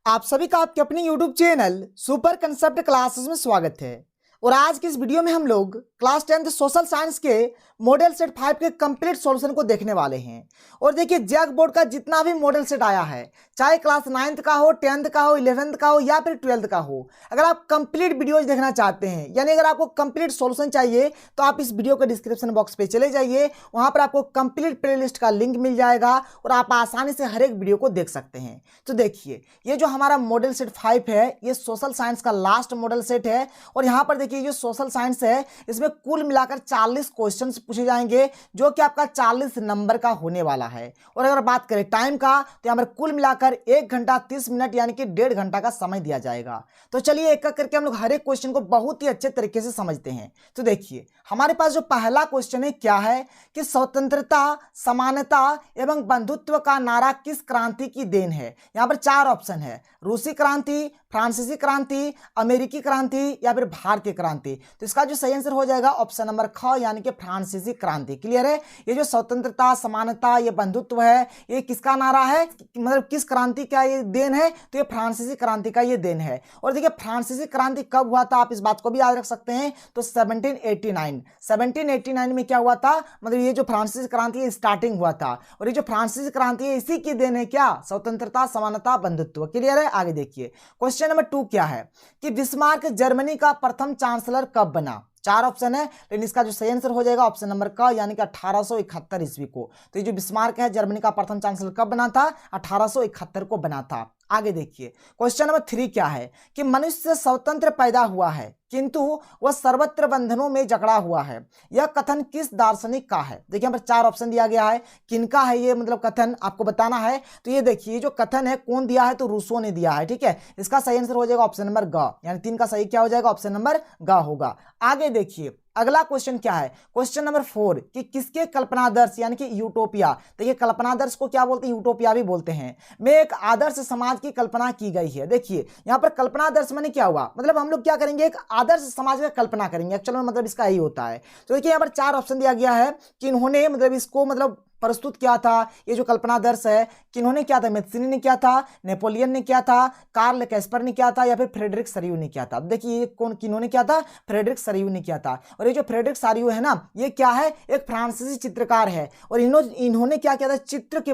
आप सभी का आपके अपने YouTube channel super concept classes में स्वागत है। और आज की इस वीडियो में हम लोग क्लास 10th सोशल साइंस के मॉडल सेट 5 के कंप्लीट सॉल्यूशन को देखने वाले हैं। और देखिए, जैक बोर्ड का जितना भी मॉडल सेट आया है, चाहे क्लास 9th का हो, 10th का हो, 11th का हो या फिर 12th का हो, अगर आप कंप्लीट वीडियोज देखना चाहते हैं, यानी अगर आपको कंप्लीट सॉल्यूशन चाहिए, तो आप इस वीडियो के डिस्क्रिप्शन बॉक्स पे चले जाइए। वहां पर आपको कंप्लीट प्लेलिस्ट का लिंक मिल जाएगा और आप आसानी से हर एक वीडियो को देख सकते हैं। तो देखिए, ये जो हमारा मॉडल सेट 5 है, ये सोशल साइंस का लास्ट मॉडल सेट है। और यहाँ पर देखिए, जो सोशल साइंस है, इसमें कुल मिलाकर 40 क्वेश्चन पूछे जाएंगे, जो कि आपका 40 नंबर का होने वाला है। और अगर बात करें टाइम का, तो यहाँ पर कुल मिलाकर 1 घंटा 30 मिनट यानी कि 1.5 घंटा का समय दिया जाएगा। तो चलिए एक एक करके हम लोग हर एक क्वेश्चन को बहुत ही अच्छे तरीके से समझते हैं। तो देखिए, हमारे पास जो पहला क्वेश्चन है क्या है कि स्वतंत्रता, समानता एवं बंधुत्व का नारा किस क्रांति की देन है। यहाँ पर 4 ऑप्शन है: रूसी क्रांति, फ्रांसीसी क्रांति, अमेरिकी क्रांति या फिर भारतीय क्रांति। तो इसका जो सही आंसर हो जाएगा ऑप्शन नंबर ख, यानी कि फ्रांसीसी क्रांति। क्लियर है? ये जो स्वतंत्रता, समानता, ये बंधुत्व है, ये किसका नारा है, मतलब किस क्रांति का ये देन है? तो ये फ्रांसीसी क्रांति का ये देन है। और देखिए, फ्रांसीसी क्रांति कब हुआ था, आप इस बात को भी याद रख सकते हैं। तो 1789 में क्या हुआ था, मतलब ये जो फ्रांसीसी क्रांति है स्टार्टिंग हुआ था। और ये जो फ्रांसीसी क्रांति है, इसी की देन है क्या? स्वतंत्रता, समानता, बंधुत्व। क्लियर है? आगे देखिए, क्वेश्चन नंबर 2 क्या है कि बिस्मार्क जर्मनी का प्रथम चांसलर कब बना। 4 ऑप्शन है, लेकिन इसका जो सही आंसर हो जाएगा ऑप्शन नंबर क, यानी कि 1871 ईस्वी को। तो ये जो बिस्मार्क है, जर्मनी का प्रथम चांसलर कब बना था? 1871 को बना था। आगे देखिए, क्वेश्चन नंबर 3 क्या है कि मनुष्य स्वतंत्र पैदा हुआ है, किंतु वह सर्वत्र बंधनों में जकड़ा हुआ है। यह कथन किस दार्शनिक का है? देखिए, यहाँ पर 4 ऑप्शन दिया गया है, किनका है ये, मतलब कथन आपको बताना है। तो ये देखिए, जो कथन है कौन दिया है, तो रूसो ने दिया है। ठीक है, इसका सही आंसर हो जाएगा ऑप्शन नंबर ग, यानी 3 का सही क्या हो जाएगा? ऑप्शन नंबर ग होगा। आगे देखिए, अगला क्वेश्चन क्या है, क्वेश्चन नंबर 4 कि किसके कल्पनादर्श यानी कि यूटोपिया। देखिए, कल्पनादर्श को क्या बोलते हैं? यूटोपिया भी बोलते हैं। में एक आदर्श समाज की कल्पना की गई है। देखिए, यहां पर कल्पनादर्श माने क्या हुआ, मतलब हम लोग क्या करेंगे, एक आदर्श समाज की कल्पना करेंगे। एक्चुअल में मतलब इसका यही होता है। तो देखिए, यहाँ पर 4 ऑप्शन दिया गया है कि इन्होंने मतलब इसको मतलब प्रस्तुत किया था, ये जो कल्पनादर्श है, किन्होंने किया था? मैथ्सिनी ने किया था, नेपोलियन ने किया था, कार्ल कैस्पर ने किया था या फिर फ्रेडरिक सरियू ने किया था। देखिए, ये कौन किन्होंने किया था? फ्रेडरिक सरियू ने किया था। और ये जो फ्रेडरिक सरियू है ना, ये क्या है? एक फ्रांसीसी चित्रकार है। और इन्होंने क्या किया था? चित्र की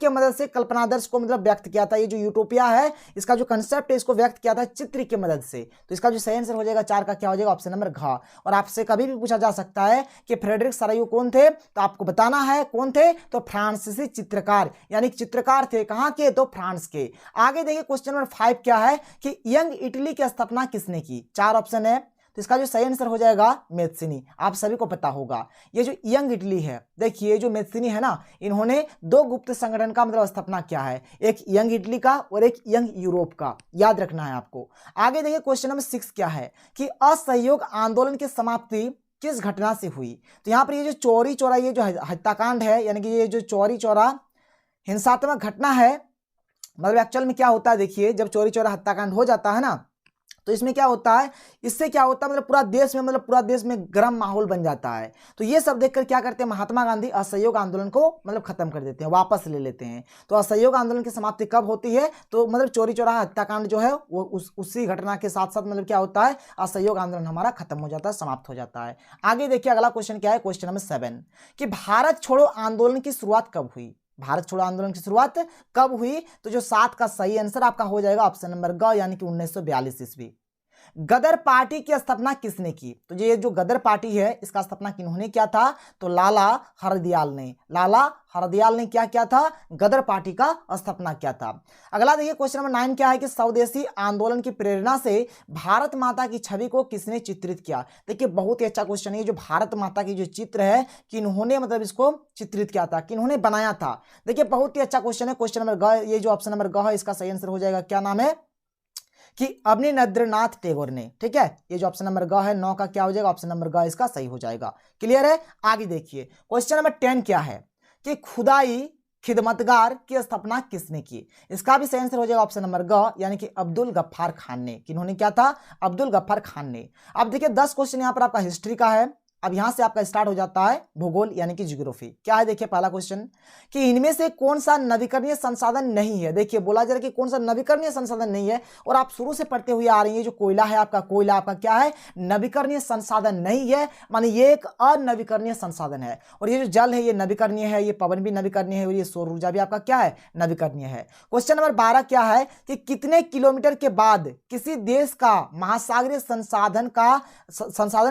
मदद से कल्पनादर्श को मतलब व्यक्त किया था। ये जो यूटोपिया है, इसका जो कंसेप्ट है, इसको व्यक्त किया था चित्र की मदद से। तो इसका जो सही आंसर हो जाएगा 4 का क्या हो जाएगा? ऑप्शन नंबर घ। और आपसे कभी भी पूछा जा सकता है कि फ्रेडरिक सरियू कौन थे, तो आपको बताना है कौन थे, तो फ्रांसीसी चित्रकार, यानी चित्रकार थे। कहां के? तो फ्रांस के। आगे देखिए, क्वेश्चन नंबर 5 क्या है कि यंग इटली की स्थापना किसने की। 4 ऑप्शन है, तो इसका जो सही आंसर हो जाएगा मैथ्सिनी। आप सभी को पता होगा, ये जो यंग इटली है, देखिए जो मैथ्सिनी है ना, इन्होंने 2 गुप्त संगठन का मतलब स्थापना किया है, एक यंग इटली का और एक यंग यूरोप का। याद रखना है आपको। आगे देखिए, क्वेश्चन नंबर 6 क्या है कि असहयोग आंदोलन की समाप्ति किस घटना से हुई। तो यहाँ पर ये जो चौरी चौरा, ये जो हत्याकांड है, यानी कि ये जो चौरी चौरा हिंसात्मक घटना है, मतलब एक्चुअल में क्या होता है, देखिए जब चौरी चौरा हत्याकांड हो जाता है ना, तो इसमें क्या होता है, इससे क्या होता है, मतलब पूरा देश में गर्म माहौल बन जाता है। तो ये सब देखकर क्या करते हैं, महात्मा गांधी असहयोग आंदोलन को मतलब खत्म कर देते हैं, वापस ले लेते हैं। तो असहयोग आंदोलन की समाप्ति कब होती है, तो मतलब चौरी चौराहा हत्याकांड जो है वो उसी घटना के साथ साथ मतलब क्या होता है, असहयोग आंदोलन हमारा खत्म हो जाता है, समाप्त हो जाता है। आगे देखिए, अगला क्वेश्चन क्या है, क्वेश्चन नंबर 7 कि भारत छोड़ो आंदोलन की शुरुआत कब हुई। भारत छोड़ो आंदोलन की शुरुआत कब हुई? तो जो 7 का सही आंसर आपका हो जाएगा ऑप्शन नंबर ग, यानी कि 1942 ईस्वी। गदर पार्टी की स्थापना किसने की? तो ये जो गदर पार्टी है, इसका स्थापना किन्होंने किया था? तो लाला हरदयाल ने क्या किया था? गदर पार्टी का स्थापना किया था। अगला देखिए, क्वेश्चन नंबर 9 क्या है कि स्वदेशी आंदोलन की प्रेरणा से भारत माता की छवि को किसने चित्रित किया। देखिए, बहुत ही अच्छा क्वेश्चन है। जो भारत माता की जो चित्र है, किन्होंने मतलब इसको चित्रित किया था, किन्होंने बनाया था। देखिए, बहुत ही अच्छा क्वेश्चन है। क्वेश्चन नंबर ग, ये जो ऑप्शन नंबर ग है, इसका सही आंसर हो जाएगा, क्या नाम है, कि अवनींद्रनाथ टैगोर ने। ठीक है, ये जो ऑप्शन नंबर ग है, 9 का क्या हो जाएगा? ऑप्शन नंबर ग इसका सही हो जाएगा। क्लियर है? आगे देखिए, क्वेश्चन नंबर 10 क्या है कि खुदाई खिदमतगार की स्थापना किसने की। इसका भी सही आंसर हो जाएगा ऑप्शन नंबर ग, यानी कि अब्दुल गफ्फार खान ने। किन्होंने क्या था? अब्दुल गफ्फार खान ने। अब देखिए, 10 क्वेश्चन यहाँ पर आपका हिस्ट्री का है, अब यहां से आपका स्टार्ट हो जाता है भूगोल यानी कि ज्योग्राफी। क्या है देखिए पहला क्वेश्चन कि इनमें से कौन सा नवीकरणीय संसाधन नहीं है। देखिए बोला जा रहा है कि कौन सा नवीकरणीय संसाधन नहीं है, और आप शुरू से पढ़ते हुए आ रही है जो कोयला है आपका, कोयला आपका क्या है, नवीकरणीय संसाधन नहीं है, माने ये एक अनवीकरणीय संसाधन है। और ये जो जल है ये नवीकरणीय है, ये पवन भी नवीकरणीय है, और ये सौर ऊर्जा भी आपका क्या है, नवीकरणीय है। क्वेश्चन नंबर 12 क्या है कि कितने किलोमीटर के बाद किसी देश का महासागरीय संसाधन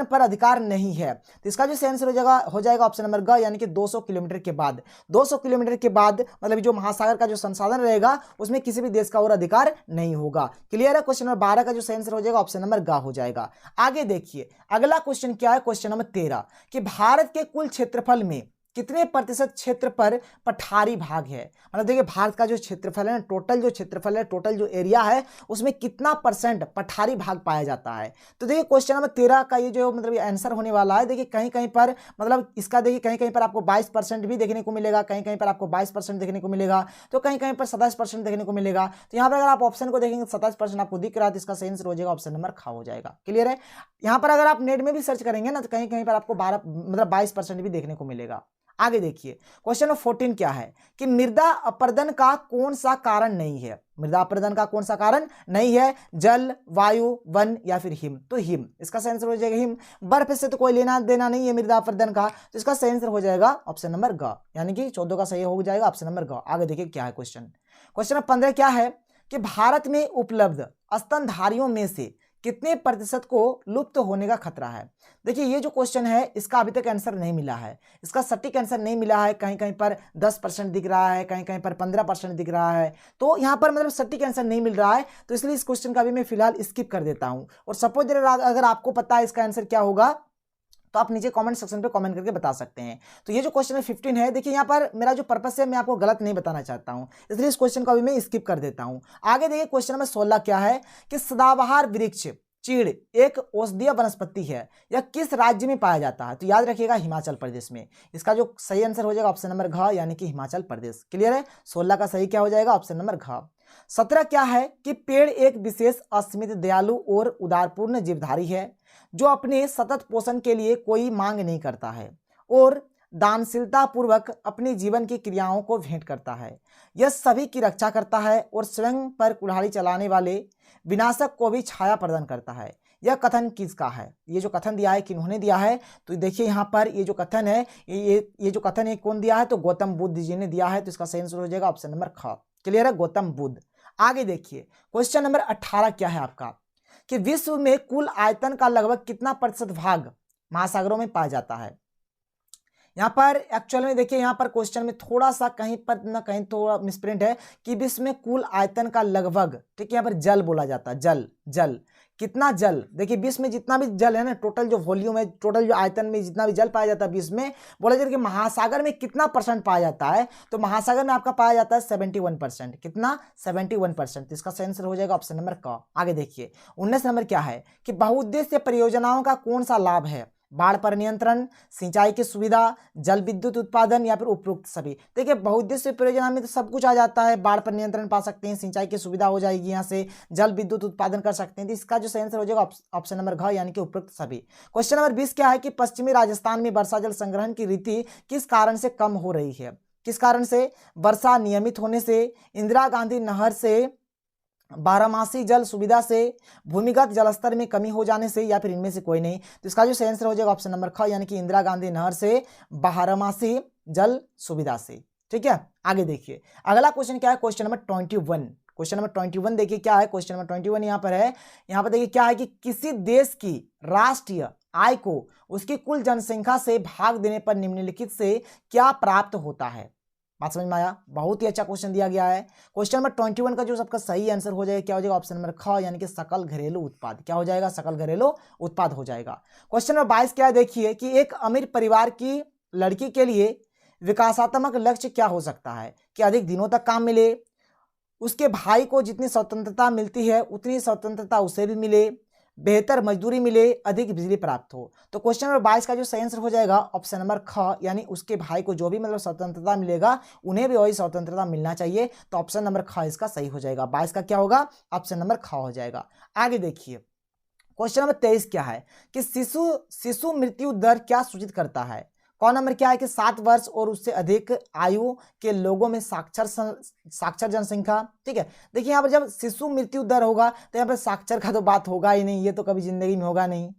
पर अधिकार नहीं है। तो इसका जो आंसर हो जाएगा ऑप्शन नंबर ग, यानी कि 200 किलोमीटर के बाद। 200 किलोमीटर के बाद मतलब जो महासागर का जो संसाधन रहेगा उसमें किसी भी देश का और अधिकार नहीं होगा। क्लियर है। क्वेश्चन नंबर 12 का जो आंसर हो जाएगा ऑप्शन नंबर ग हो जाएगा। आगे देखिए अगला क्वेश्चन क्या है, क्वेश्चन नंबर 13 कि भारत के कुल क्षेत्रफल में कितने प्रतिशत क्षेत्र पर पठारी भाग है। मतलब देखिए भारत का जो क्षेत्रफल है, टोटल जो क्षेत्रफल है, टोटल जो एरिया है, उसमें कितना परसेंट पठारी भाग पाया जाता है। तो देखिए क्वेश्चन नंबर 13 का ये जो मतलब आंसर होने वाला है, देखिए कहीं कहीं पर मतलब इसका देखिए कहीं कहीं पर आपको 22% भी देखने को मिलेगा, कहीं कहीं पर आपको 22% देखने को मिलेगा, तो कहीं कहीं पर 27% देखने को मिलेगा। तो यहाँ पर अगर आप ऑप्शन को देखेंगे 27% आपको दिख रहा है, तो इसका आंसर हो जाएगा ऑप्शन नंबर ख हो जाएगा। क्लियर है। यहाँ पर अगर आप नेट में भी सर्च करेंगे ना तो कहीं कहीं पर आपको 22% भी देखने को मिलेगा। आगे देखिए क्वेश्चन नंबर 14 क्या है कि मृदा अपरदन का कौन सा कारण नहीं है। मृदा अपरदन का कौन सा कारण नहीं है, जल, वायु, वन या फिर हिम। तो हिम, इसका आंसर हो जाएगा हिम। बर्फ से तो कोई लेना देना नहीं है मृदा अपरदन का, तो इसका आंसर हो जाएगा ऑप्शन नंबर ग, यानी कि 14 का सही हो जाएगा ऑप्शन नंबर ग। आगे देखिए क्या है क्वेश्चन नंबर 15 क्या है कि भारत में उपलब्ध स्तनधारियों में से कितने प्रतिशत को लुप्त होने का खतरा है। देखिए ये जो क्वेश्चन है इसका अभी तक आंसर नहीं मिला है, इसका सटीक आंसर नहीं मिला है। कहीं कहीं पर 10% दिख रहा है, कहीं कहीं पर 15% दिख रहा है, तो यहाँ पर मतलब सटीक आंसर नहीं मिल रहा है, तो इसलिए इस क्वेश्चन का भी मैं फिलहाल स्किप कर देता हूँ। और सपोज अगर आपको पता है इसका आंसर क्या होगा तो आप नीचे कमेंट सेक्शन पे कमेंट करके बता सकते हैं। तो ये जो क्वेश्चन है 15 है, देखिए यहाँ पर मेरा जो पर्पस है मैं आपको गलत नहीं बताना चाहता हूँ, इसलिए इस क्वेश्चन को अभी मैं स्किप कर देता हूँ। आगे देखिए क्वेश्चन नंबर 16 क्या है कि सदाबहार वृक्ष चीड़ एक औषधीय वनस्पति है, यह किस राज्य में पाया जाता है। तो याद रखिएगा हिमाचल प्रदेश में। इसका जो सही आंसर हो जाएगा ऑप्शन नंबर घ, यानी कि हिमाचल प्रदेश। क्लियर है। 16 का सही क्या हो जाएगा ऑप्शन नंबर घ। 17 क्या है कि पेड़ एक विशेष अस्मित, दयालु और उदारपूर्ण जीवधारी है जो अपने सतत पोषण के लिए कोई मांग नहीं करता है और दानशीलता पूर्वक अपने जीवन की क्रियाओं को भेंट करता है। यह सभी की रक्षा करता है और स्वयं पर कुल्हाड़ी चलाने वाले विनाशक को भी छाया प्रदान करता है। यह कथन किसका है। ये जो कथन दिया है किन्होंने दिया है, तो देखिए यहाँ पर ये जो कथन है ये जो कथन है कौन दिया है, तो गौतम बुद्ध जी ने दिया है, तो इसका सही आंसर हो जाएगा ऑप्शन नंबर ख। क्लियर है, गौतम बुद्ध। आगे देखिए क्वेश्चन नंबर 18 क्या है आपका कि विश्व में कुल आयतन का लगभग कितना प्रतिशत भाग महासागरों में पाया जाता है। यहाँ पर एक्चुअल में देखिए यहाँ पर क्वेश्चन में थोड़ा सा कहीं पर ना कहीं थोड़ा मिसप्रिंट है कि विश्व में कुल आयतन का लगभग, ठीक है, यहाँ पर जल बोला जाता है, जल कितना जल। देखिए विश्व में जितना भी जल है ना, टोटल जो वॉल्यूम है, टोटल जो आयतन में जितना भी जल पाया जाता है विश्व में, बोला जाता है कि महासागर में कितना परसेंट पाया जाता है। तो महासागर में आपका पाया जाता है 71%। कितना, 71%। तो इसका आंसर हो जाएगा ऑप्शन नंबर क। आगे देखिए 19 नंबर क्या है कि बहुउद्देश्य परियोजनाओं का कौन सा लाभ है। बाढ़ पर नियंत्रण, सिंचाई की सुविधा, जल विद्युत उत्पादन या फिर उपरोक्त सभी। देखिए बहुउद्देश्य परियोजना में तो सब कुछ आ जाता है। बाढ़ पर नियंत्रण पा सकते हैं, सिंचाई की सुविधा हो जाएगी, यहाँ से जल विद्युत उत्पादन कर सकते हैं। तो इसका जो सही आंसर हो जाएगा ऑप्शन नंबर घ, यानी कि उपरोक्त सभी। क्वेश्चन नंबर 20 क्या है कि पश्चिमी राजस्थान में वर्षा जल संग्रहण की रीति किस कारण से कम हो रही है। किस कारण से, वर्षा नियमित होने से, इंदिरा गांधी नहर से, बारहमासी जल सुविधा से, भूमिगत जलस्तर में कमी हो जाने से, या फिर इनमें से कोई नहीं। तो इसका जो सही आंसर हो जाएगा ऑप्शन नंबर ख, यानी कि इंदिरा गांधी नहर से, बारहमासी जल सुविधा से। ठीक है। आगे देखिए अगला क्वेश्चन क्या है, क्वेश्चन नंबर 21। क्वेश्चन नंबर 21 देखिए क्या है, क्वेश्चन नंबर 21 यहाँ पर है। यहाँ पर देखिए क्या है कि किसी देश की राष्ट्रीय आय को उसकी कुल जनसंख्या से भाग देने पर निम्नलिखित से क्या प्राप्त होता है। बात समझ में आया। बहुत ही अच्छा क्वेश्चन दिया गया है। क्वेश्चन नंबर 21 का जो सबका सही आंसर हो जाएगा क्या हो जाएगा ऑप्शन नंबर ख, यानी कि सकल घरेलू उत्पाद। क्या हो जाएगा, सकल घरेलू उत्पाद हो जाएगा। क्वेश्चन नंबर 22 क्या है, देखिए कि एक अमीर परिवार की लड़की के लिए विकासात्मक लक्ष्य क्या हो सकता है कि अधिक दिनों तक काम मिले, उसके भाई को जितनी स्वतंत्रता मिलती है उतनी स्वतंत्रता उसे भी मिले, बेहतर मजदूरी मिले, अधिक बिजली प्राप्त हो। तो क्वेश्चन नंबर 22 का जो सही आंसर हो जाएगा ऑप्शन नंबर ख, यानी उसके भाई को जो भी मतलब स्वतंत्रता मिलेगा उन्हें भी वही स्वतंत्रता मिलना चाहिए। तो ऑप्शन नंबर ख इसका सही हो जाएगा। 22 का क्या होगा, ऑप्शन नंबर ख हो जाएगा। आगे देखिए क्वेश्चन नंबर 23 क्या है कि शिशु मृत्यु दर क्या सूचित करता है। कौन नंबर क्या है कि 7 वर्ष और उससे अधिक आयु के लोगों में साक्षर जनसंख्या। ठीक है, देखिए यहाँ पर जब शिशु मृत्यु दर होगा तो यहाँ पर साक्षर का तो बात होगा ही नहीं, ये तो कभी जिंदगी में होगा नहीं।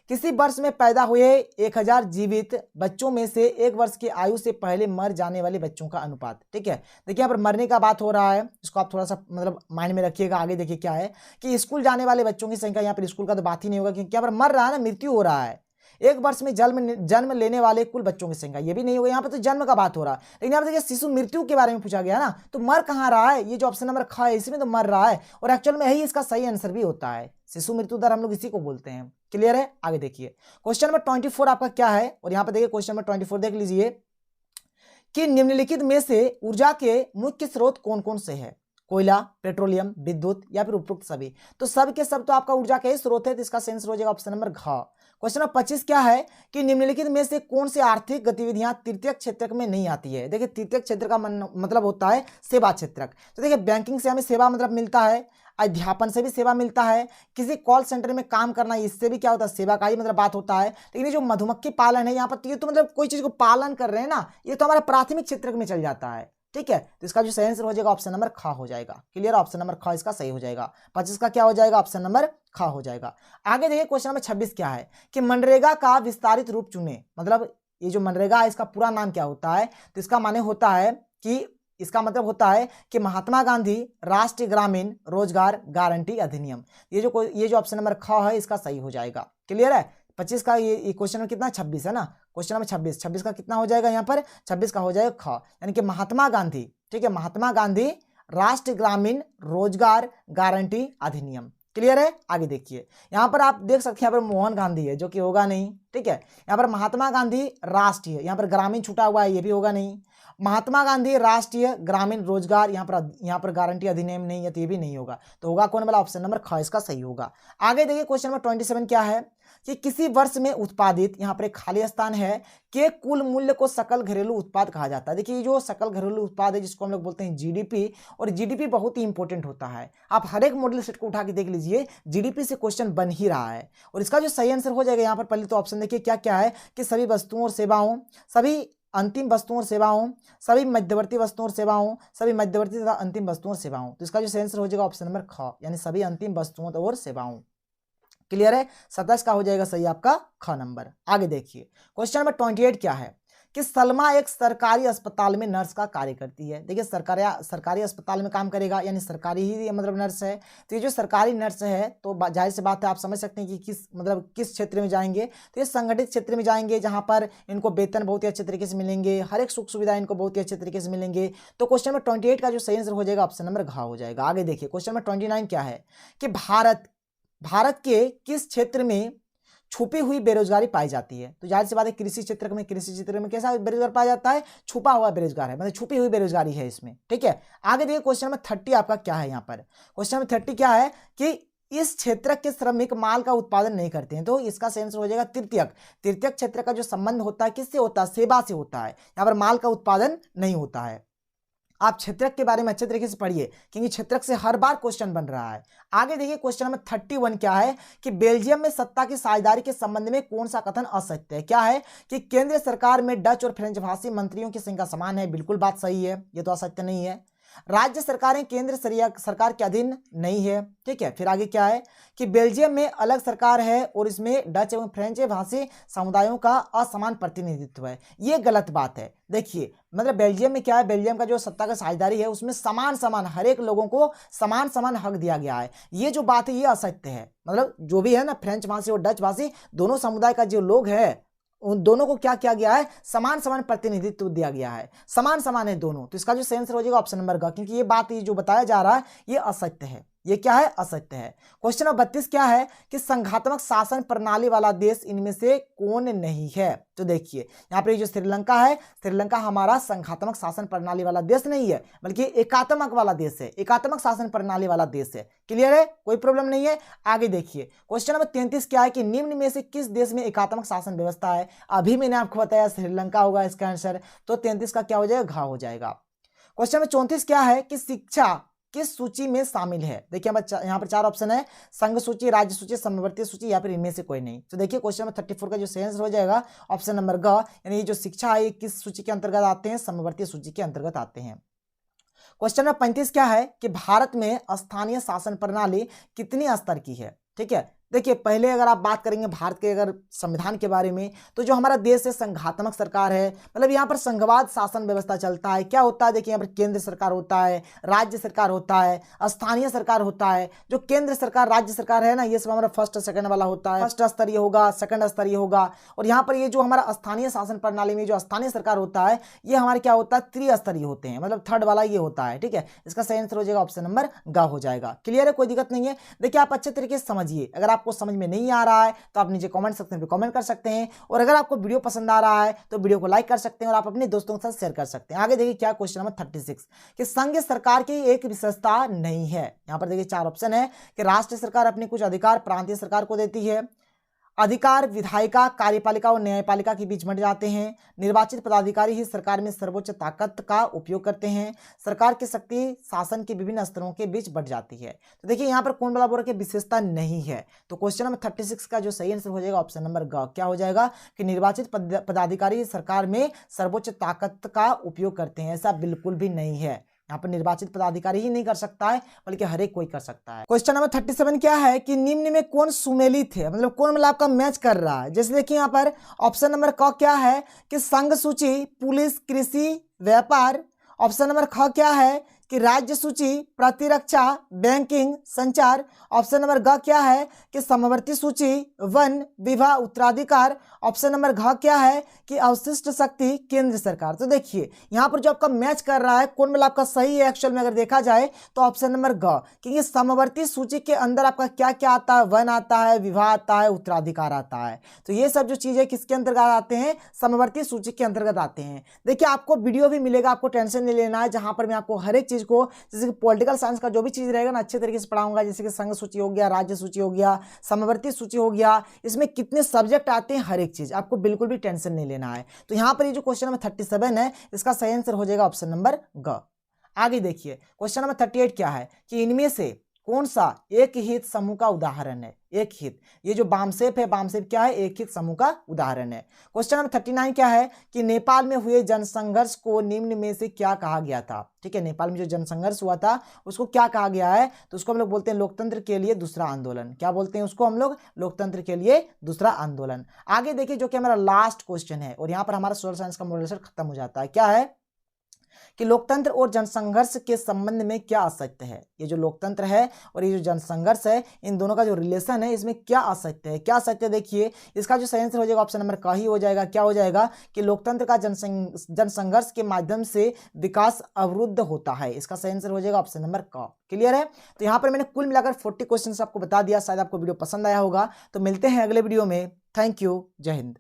किसी वर्ष में पैदा हुए 1000 जीवित बच्चों में से 1 वर्ष की आयु से पहले मर जाने वाले बच्चों का अनुपात। ठीक है, देखिए यहाँ पर मरने का बात हो रहा है, इसको आप थोड़ा सा मतलब माइंड में रखिएगा। आगे देखिए क्या है कि स्कूल जाने वाले बच्चों की संख्या, यहाँ पर स्कूल का तो बात ही नहीं होगा क्योंकि यहाँ पर मर रहा है ना, मृत्यु हो रहा है। 1 वर्ष में जन्म लेने वाले कुल बच्चों की संख्या, ये भी नहीं होगा, यहाँ पर तो जन्म का बात हो रहा है। लेकिन यहाँ पर देखिए शिशु मृत्यु के बारे में पूछा गया ना, तो मर कहाँ रहा है, ये जो ऑप्शन नंबर ख है इसमें तो मर रहा है, और एक्चुअल में यही इसका सही आंसर भी होता है। शिशु मृत्यु दर हम लोग इसी को बोलते हैं। क्लियर है, आगे देखिए क्वेश्चन नंबर 24 आपका क्या है, और यहाँ पर देखिए क्वेश्चन नंबर 24 देख लीजिए कि निम्नलिखित में से ऊर्जा के मुख्य स्रोत कौन कौन से है। कोयला, पेट्रोलियम, विद्युत या फिर उपरोक्त सभी। तो सब के सब तो आपका ऊर्जा का ही स्रोत है, तो इसका आंसर हो जाएगा ऑप्शन नंबर घ। क्वेश्चन नंबर 25 क्या है कि निम्नलिखित में से कौन सी आर्थिक गतिविधियां तृतीयक क्षेत्र में नहीं आती है। देखिए तृतीयक क्षेत्र का मतलब होता है सेवा क्षेत्रक। तो देखिए बैंकिंग से हमें सेवा मतलब मिलता है, अध्यापन से भी सेवा मिलता है, किसी कॉल सेंटर में काम करना इससे भी क्या होता है, सेवा का ही मतलब बात होता है। लेकिन ये जो मधुमक्खी पालन है यहाँ पर, ये तो मतलब कोई चीज को पालन कर रहे हैं ना, ये तो हमारा प्राथमिक क्षेत्र में चल जाता है। ठीक है, तो इसका जो सही आंसर हो जाएगा ऑप्शन नंबर ख हो जाएगा। क्लियर, ऑप्शन नंबर ख इसका सही हो जाएगा। 25 का क्या हो जाएगा, ऑप्शन नंबर ख हो जाएगा। आगे देखिए क्वेश्चन नंबर 26 क्या है कि मनरेगा का विस्तारित रूप चुने। मतलब ये जो मनरेगा है इसका पूरा नाम क्या होता है, तो इसका माने होता है कि इसका मतलब होता है कि महात्मा गांधी राष्ट्रीय ग्रामीण रोजगार गारंटी अधिनियम। ये जो ऑप्शन नंबर ख है इसका सही हो जाएगा। क्लियर है, 25 का ये क्वेश्चन नंबर कितना 26 है ना, क्वेश्चन नंबर 26 का कितना हो जाएगा यहाँ पर, 26 का हो जाएगा ख, यानी कि महात्मा गांधी। ठीक है, महात्मा गांधी राष्ट्रीय ग्रामीण रोजगार गारंटी अधिनियम। क्लियर है, आगे देखिए यहाँ पर आप देख सकते हैं यहाँ पर मोहन गांधी है जो कि होगा नहीं। ठीक है, यहाँ पर महात्मा गांधी राष्ट्रीय, यहाँ पर ग्रामीण छूटा हुआ है, ये भी होगा नहीं। महात्मा गांधी राष्ट्रीय ग्रामीण रोजगार, यहाँ पर गारंटी अधिनियम नहीं है, तो ये भी नहीं होगा। तो होगा कौन वाला, ऑप्शन नंबर ख इसका सही होगा। आगे देखिए क्वेश्चन नंबर 27 क्या है कि किसी वर्ष में उत्पादित, यहाँ पर एक खाली स्थान है, के कुल मूल्य को सकल घरेलू उत्पाद कहा जाता है। देखिए ये जो सकल घरेलू उत्पाद है जिसको हम लोग बोलते हैं जीडीपी, और जीडीपी बहुत ही इंपॉर्टेंट होता है। आप हर एक मॉडल सेट को उठा के देख लीजिए, जीडीपी से क्वेश्चन बन ही रहा है। और इसका जो सही आंसर हो जाएगा यहाँ पर, पहले तो ऑप्शन देखिए क्या क्या है कि सभी वस्तुओं और सेवाओं, सभी अंतिम वस्तुओं और सेवाओं, सभी मध्यवर्ती वस्तुओं और सेवाओं, सभी मध्यवर्ती तथा अंतिम वस्तुओं और सेवाओं। तो इसका जो सही आंसर हो जाएगा ऑप्शन नंबर ख, यानी सभी अंतिम वस्तुओं और सेवाओं। क्लियर है, 27 का हो जाएगा सही आपका ख नंबर। आगे देखिए क्वेश्चन नंबर 28 क्या है कि सलमा एक सरकारी अस्पताल में नर्स का कार्य करती है। देखिए सरकारी अस्पताल में काम करेगा, यानी सरकारी ही मतलब नर्स है। तो ये जो सरकारी नर्स है तो जाहिर सी बात है, आप समझ सकते हैं कि किस क्षेत्र में जाएंगे, तो ये संगठित क्षेत्र में जाएंगे जहां पर इनको वेतन बहुत ही अच्छे तरीके से मिलेंगे, हर एक सुख सुविधा इनको बहुत ही अच्छे तरीके से मिलेंगे। तो क्वेश्चन नंबर 28 का जो सही आंसर हो जाएगा ऑप्शन नंबर घ हो जाएगा। आगे देखिए क्वेश्चन नंबर 29 क्या है कि भारत के किस क्षेत्र में छुपी हुई बेरोजगारी पाई जाती है। तो जाहिर सी बात है कृषि क्षेत्र में कैसा बेरोजगार पाया जाता है, छुपा हुआ बेरोजगार है, मतलब छुपी हुई बेरोजगारी है इसमें। ठीक है, आगे देखिए क्वेश्चन नंबर 30 आपका क्या है। यहाँ पर क्वेश्चन नंबर 30 क्या है कि इस क्षेत्र के श्रमिक माल का उत्पादन नहीं करते हैं। तो इसका सही आंसर हो जाएगा तृतीयक क्षेत्र का जो संबंध होता है किससे होता है, सेवा से होता है। यहाँ पर माल का उत्पादन नहीं होता है। आप क्षेत्रक के बारे में अच्छे तरीके से पढ़िए क्योंकि क्षेत्रक से हर बार क्वेश्चन बन रहा है। आगे देखिए क्वेश्चन नंबर 31 क्या है कि बेल्जियम में सत्ता की साझेदारी के संबंध में कौन सा कथन असत्य है। क्या है कि केंद्रीय सरकार में डच और फ्रेंच भाषी मंत्रियों की संख्या समान है, बिल्कुल बात सही है, ये तो असत्य नहीं है। राज्य सरकारें केंद्र सरकार के अधीन नहीं है। ठीक है, फिर आगे क्या है कि बेल्जियम में अलग सरकार है और इसमें डच एवं फ्रेंच भाषी समुदायों का असमान प्रतिनिधित्व है, ये गलत बात है। देखिए मतलब बेल्जियम में क्या है, बेल्जियम का जो सत्ता का साझेदारी है उसमें समान हर एक लोगों को समान हक दिया गया है, ये जो बात है ये असत्य है। मतलब जो भी है ना फ्रेंच भाषी और डच भाषी दोनों समुदाय का जो लोग है उन दोनों को क्या किया गया है, समान प्रतिनिधित्व दिया गया है, समान है दोनों। तो इसका जो सही आंसर हो जाएगा ऑप्शन नंबर ग, क्योंकि ये बात ये जो बताया जा रहा है ये असत्य है, ये क्या है, असत्य है। क्वेश्चन नंबर 32 क्या है कि संघात्मक शासन प्रणाली वाला देश इनमें से कौन नहीं है। तो देखिए यहाँ पर जो श्रीलंका है, श्रीलंका हमारा संघात्मक शासन प्रणाली वाला देश नहीं है बल्कि एकात्मक वाला देश है, एकात्मक शासन प्रणाली वाला देश है। क्लियर है, कोई प्रॉब्लम नहीं है। आगे देखिए क्वेश्चन नंबर 33 क्या है कि निम्न में से किस देश में एकात्मक शासन व्यवस्था है। अभी मैंने आपको बताया श्रीलंका होगा इसका आंसर, तो 33 का क्या हो जाएगा, घ हो जाएगा। क्वेश्चन नंबर 34 क्या है कि शिक्षा किस सूची में शामिल है? देखिए यहाँ पर 4 ऑप्शन है, संघ सूची, राज्य सूची, समवर्ती सूची या फिर इनमें से कोई नहीं। तो देखिए क्वेश्चन नंबर 34 का जो सही आंसर हो जाएगा ऑप्शन नंबर ग, यानी ये जो शिक्षा है ये किस सूची के अंतर्गत आते हैं? समवर्ती सूची के अंतर्गत आते हैं। क्वेश्चन नंबर 35 क्या है कि भारत में स्थानीय शासन प्रणाली कितनी स्तर की है? ठीक है, देखिए पहले अगर आप बात करेंगे भारत के अगर संविधान के बारे में, तो जो हमारा देश है संघात्मक सरकार है, मतलब यहाँ पर संघवाद शासन व्यवस्था चलता है। क्या होता है? देखिए यहाँ पर केंद्र सरकार होता है, राज्य सरकार होता है, स्थानीय सरकार होता है। जो केंद्र सरकार, राज्य सरकार है ना, ये सब हमारा फर्स्ट सेकंड वाला होता है, फर्स्ट स्तरीय होगा, सेकंड स्तरीय होगा। और यहाँ पर ये जो हमारा स्थानीय शासन प्रणाली में जो स्थानीय सरकार होता है, ये हमारे क्या होता है? त्रिस्तरीय होते हैं, मतलब थर्ड वाला ये होता है। ठीक है, इसका सही आंसर हो जाएगा ऑप्शन नंबर ग हो जाएगा। क्लियर है, कोई दिक्कत नहीं है। देखिए आप अच्छे तरीके से समझिए, अगर आपको समझ में नहीं आ रहा है तो आप नीचे कमेंट सेक्शन पे कमेंट कर सकते हैं, और अगर आपको वीडियो पसंद आ रहा है तो वीडियो को लाइक कर सकते हैं और आप अपने दोस्तों के साथ शेयर कर सकते हैं। आगे देखिए क्या क्वेश्चन नंबर 36 कि संघ सरकार की एक विशेषता नहीं है। यहां पर देखिए 4 ऑप्शन है कि राष्ट्रीय सरकार अपने कुछ अधिकार प्रांतीय सरकार को देती है, अधिकार विधायिका, कार्यपालिका और न्यायपालिका के बीच बंट जाते हैं, निर्वाचित पदाधिकारी ही सरकार में सर्वोच्च ताकत का उपयोग करते हैं, सरकार की शक्ति शासन के विभिन्न स्तरों के बीच बंट जाती है। तो देखिए यहाँ पर कौन वाला बोल रहा है कि विशेषता नहीं है। तो क्वेश्चन नंबर 36 का जो सही आंसर हो जाएगा ऑप्शन नंबर ग, क्या हो जाएगा कि निर्वाचित पदाधिकारी सरकार में सर्वोच्च ताकत का उपयोग करते हैं। ऐसा बिल्कुल भी नहीं है, यहाँ पर निर्वाचित पदाधिकारी ही नहीं कर सकता है, बल्कि हर एक कोई कर सकता है। क्वेश्चन नंबर 37 क्या है कि निम्न में कौन सुमेलित है, मतलब कौन मतलब आपका मैच कर रहा है? जैसे देखिए यहाँ पर ऑप्शन नंबर क क्या है कि संघ सूची, पुलिस, कृषि, व्यापार। ऑप्शन नंबर ख क्या है कि राज्य सूची, प्रतिरक्षा, बैंकिंग, संचार। ऑप्शन नंबर ग क्या है कि समवर्ती सूची, वन, विवाह, उत्तराधिकार। ऑप्शन नंबर घ क्या है कि अवशिष्ट शक्ति, केंद्र सरकार। तो देखिए यहाँ पर जो आपका मैच कर रहा है कौन मतलब आपका सही है एक्चुअल में अगर देखा जाए तो ऑप्शन नंबर ग, क्योंकि समवर्ती सूची के अंदर आपका क्या क्या आता है? वन आता है, विवाह आता है, उत्तराधिकार आता है। तो ये सब जो चीजें किसके अंतर्गत आते हैं? समवर्ती सूची के अंतर्गत आते हैं। देखिए आपको वीडियो भी मिलेगा, आपको टेंशन नहीं लेना है, जहां पर मैं आपको हर एक चीज को, जैसे कि पॉलिटिकल साइंस का जो भी चीज रहेगा ना अच्छे तरीके से पढ़ाऊंगा, जैसे कि संघ सूची हो गया, राज्य सूची हो गया, समवर्ती सूची हो गया, इसमें कितने सब्जेक्ट आते हैं, हर एक चीज आपको बिल्कुल भी टेंशन नहीं लेना है। तो यहाँ पर ये जो क्वेश्चन नंबर 37 है इसका सही आंसर हो जाएगा ऑप्शन नंबर ग। आगे देखिए क्वेश्चन नंबर 38 क्या है कि इनमें से कौन सा एक हित समूह का उदाहरण है? एक हित, ये जो बामसेफ है, बामसेफ क्या है? एक हित समूह का उदाहरण है। क्वेश्चन नंबर 39 क्या है कि नेपाल में हुए जनसंघर्ष को निम्न में से क्या कहा गया था? ठीक है, नेपाल में जो जनसंघर्ष हुआ था उसको क्या कहा गया है? तो उसको हम लोग बोलते हैं लोकतंत्र के लिए दूसरा आंदोलन। क्या बोलते हैं उसको हम लोग? लोकतंत्र के लिए दूसरा आंदोलन। आगे देखिए जो कि हमारा लास्ट क्वेश्चन है, और यहाँ पर हमारा सोशल साइंस का मॉड्यूल खत्म हो जाता है। क्या है कि लोकतंत्र और जनसंघर्ष के संबंध में क्या असत्य है? ये जो लोकतंत्र है और ये जो जनसंघर्ष है, इन दोनों का जो रिलेशन है इसमें क्या असत्य है? क्या असत्य? देखिए इसका जो सही आंसर हो जाएगा ऑप्शन नंबर का ही हो जाएगा। क्या हो जाएगा कि लोकतंत्र का जनसंघर्ष के माध्यम से विकास अवरुद्ध होता है। इसका सही आंसर हो जाएगा ऑप्शन नंबर का। क्लियर है? तो यहाँ पर मैंने कुल मिलाकर 40 क्वेश्चन आपको बता दिया। शायद आपको वीडियो पसंद आया होगा। तो मिलते हैं अगले वीडियो में। थैंक यू, जय हिंद।